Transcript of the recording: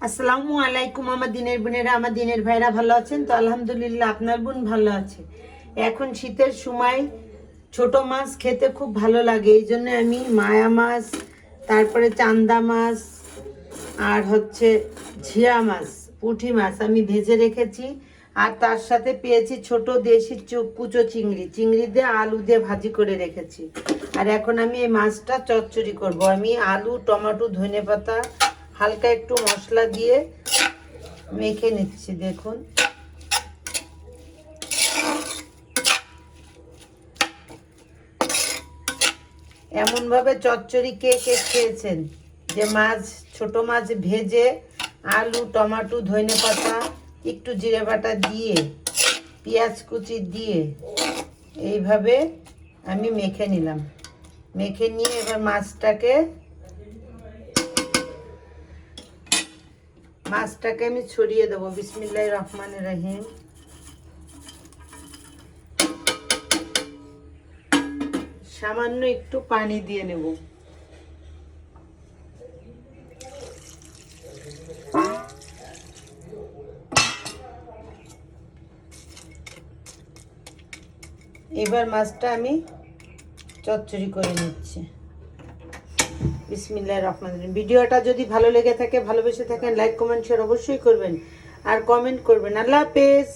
আসসালামু আলাইকুম আমার দিনের বোনেরা, আমার দিনের ভাইরা ভালো আছেন তো? আলহামদুলিল্লাহ, আপনার বোন ভালো আছে। এখন শীতের সময় ছোট মাছ খেতে খুব ভালো লাগে, এই জন্য আমি মায়া মাছ, তারপরে চান্দা মাছ, আর হচ্ছে ঝিয়া মাছ, পুঁটি মাছ আমি ভেজে রেখেছি। আর তার সাথে পেয়েছি ছোট দেশি কুচো চিংড়ি, চিংড়ি দিয়ে আলু দিয়ে ভাজি করে রেখেছি। আর এখন আমি এই মাছটা চচ্চড়ি করব। আমি আলু, টমেটো, ধনেপাতা, হালকা একটু মশলা দিয়ে মেখে নিচ্ছি। দেখুন, এমনভাবে চচ্চড়ি কে কে খেয়েছেন যে মাছ, ছোট মাছ ভেজে আলু, টমেটো, ধনেপাতা, একটু জিরে বাটা দিয়ে, পেঁয়াজ কুচি দিয়ে এইভাবে আমি মেখে নিলাম। মেখে নিয়ে এবার মাছটাকে আমি ছড়িয়ে দেবো। বিসমিল্লাহির রহমানির রহিম। সামান্য একটু পানি দিয়ে নেব। এবার মাছটা আমি চচ্চড়ি করে নিচ্ছি। বিসমিল্লাহির রহমানির রহিম। ভিডিওটা যদি ভালো লেগে থাকে, ভালোবেসে থাকেন, লাইক কমেন্ট শেয়ার অবশ্যই করবেন আর কমেন্ট করবেন। আল্লাহ হাফেজ।